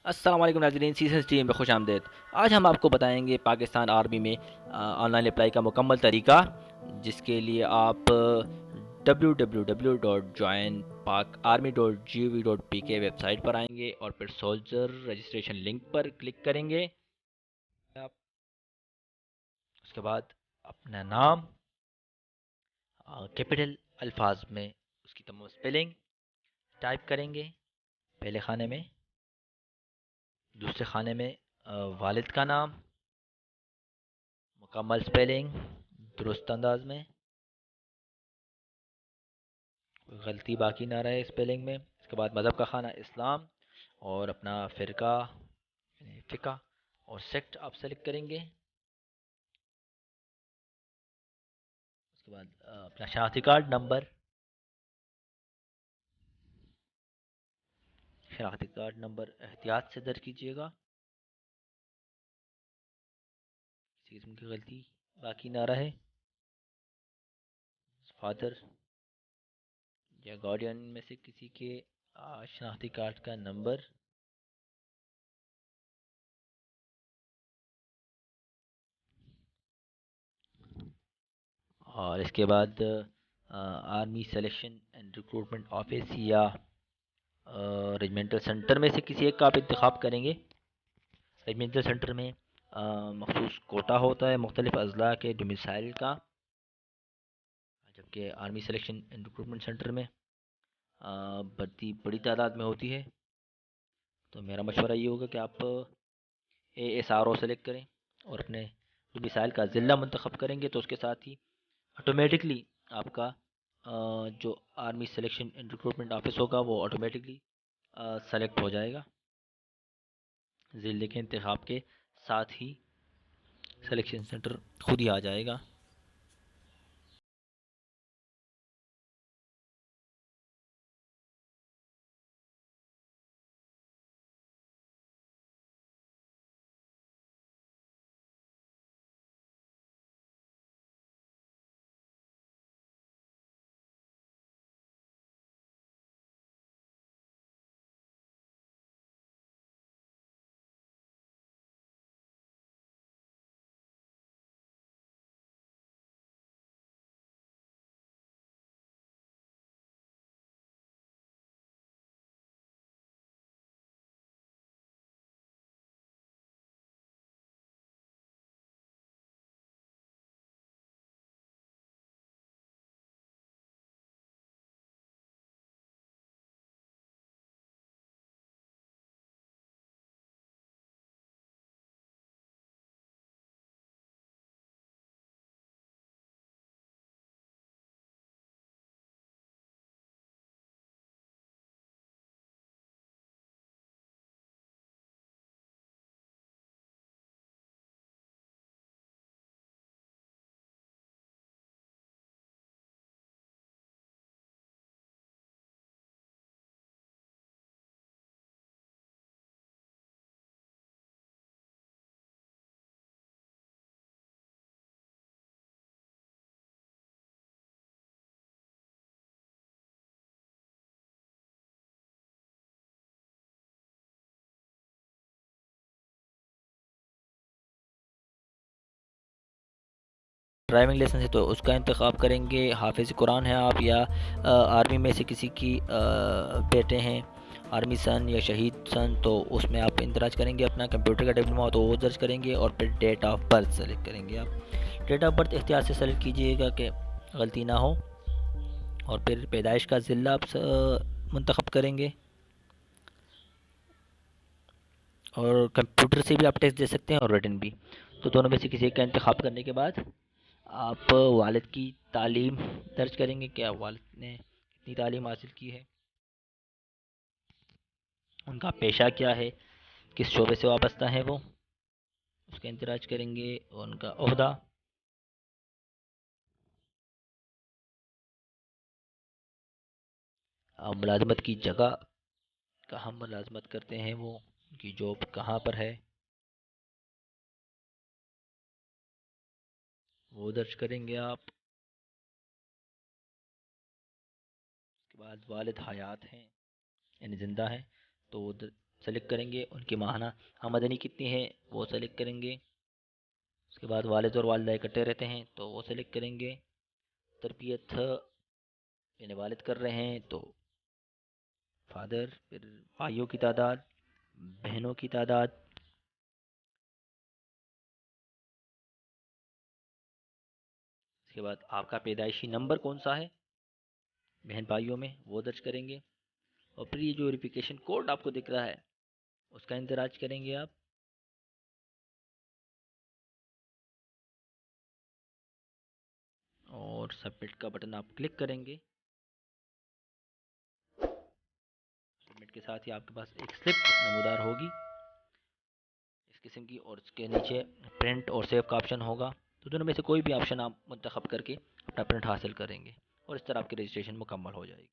अस्सलाम वालेकुम नाज़रीन, सीज़न टीम में खुश आमदीद। आज हम आपको बताएंगे पाकिस्तान आर्मी में ऑनलाइन अप्लाई का मुकम्मल तरीका, जिसके लिए आप www.joinpakarmy.gov.pk वेबसाइट पर आएंगे और फिर सोल्जर रजिस्ट्रेशन लिंक पर क्लिक करेंगे। आप उसके बाद अपना नाम कैपिटल अल्फाज में उसकी तमाम स्पेलिंग टाइप करेंगे। पहले खाने में, दूसरे खाने में वालिद का नाम मुकम्मल स्पेलिंग दुरुस्त अंदाज में, कोई गलती बाकी ना रहे स्पेलिंग में। इसके बाद मज़हब का खाना इस्लाम और अपना फ़िरका यानी फ़िका और सेक्ट आप सेलेक्ट करेंगे। उसके बाद अपना शनाख्ती कार्ड नंबर एहतियात से दर्ज कीजिएगा, किसी किस्म की गलती बाकी ना रहे। फादर या गार्डियन में से किसी के शनाख्ती कार्ड का नंबर, और इसके बाद army selection and recruitment office या रेजिमेंटल सेंटर में से किसी एक का आप इंतखाब करेंगे। रेजिमेंटल सेंटर में मखसूस कोटा होता है मुख्तलिफ अजला के डोमिसाइल का, जबकि army selection and recruitment centre में भर्ती बड़ी तादाद में होती है। तो मेरा मशवरा ये होगा कि आप ASRO सेलेक्ट करें और अपने डोमिसाइल का ज़िला मंतखब करेंगे, तो उसके साथ ही ऑटोमेटिकली आपका जो army selection and recruitment office होगा वो ऑटोमेटिकली सेलेक्ट हो जाएगा। ज़िले के इंतखाब के साथ ही सिलेक्शन सेंटर खुद ही आ जाएगा। ड्राइविंग लाइसेंस है तो उसका इंतखाब करेंगे। हाफिज़ कुरान है आप, या आर्मी में से किसी की बेटे हैं आर्मी सन या शहीद सन, तो उसमें आप इंदराज करेंगे। अपना कंप्यूटर का डिप्लोमा हो तो वो दर्ज करेंगे और फिर डेट ऑफ बर्थ सेलेक्ट करेंगे। आप डेट ऑफ बर्थ एहतियात से सेलेक्ट कीजिएगा कि गलती ना हो, और फिर पैदाइश का ज़िला आप मुंतखब करेंगे। और कंप्यूटर से भी आप टेस्ट दे सकते हैं और रिटन भी, तो दोनों में से किसी एक का इंतखाब करने के बाद आप वालिद की तालीम दर्ज करेंगे, क्या वालिद ने कितनी तालीम हासिल की है, उनका पेशा क्या है, किस शोबे से वाबस्ता है वो, उसका इंदराज करेंगे। और उनका ओहदा, मुलाजमत की जगह, कहाँ मुलाजमत करते हैं वो, उनकी जॉब कहाँ पर है, वो दर्ज करेंगे आप। उसके बाद वालिद हयात हैं यानी ज़िंदा हैं, तो वो सेलेक्ट करेंगे, उनकी माहाना आमदनी कितनी है वो सेलेक्ट करेंगे। उसके बाद वालिद और वालिदा इकट्ठे रहते हैं तो वो सेलेक्ट करेंगे। तरबियत यानी वालिद कर रहे हैं तो फादर। फिर भाइयों की तादाद, बहनों की तादाद, उसके बाद आपका पैदाइशी नंबर कौन सा है बहन भाइयों में वो दर्ज करेंगे। और फिर ये जो वेरिफिकेशन कोड आपको दिख रहा है उसका इंदराज करेंगे आप। और सबमिट का बटन आप क्लिक करेंगे। सबमिट के साथ ही आपके पास एक स्लिप नमूदार होगी इस किस्म की, और उसके नीचे प्रिंट और सेव का ऑप्शन होगा। तो दोनों में से कोई भी ऑप्शन आप मुंतखब करके अपना प्रिंट हासिल करेंगे और इस तरह आपकी रजिस्ट्रेशन मुकम्मल हो जाएगी।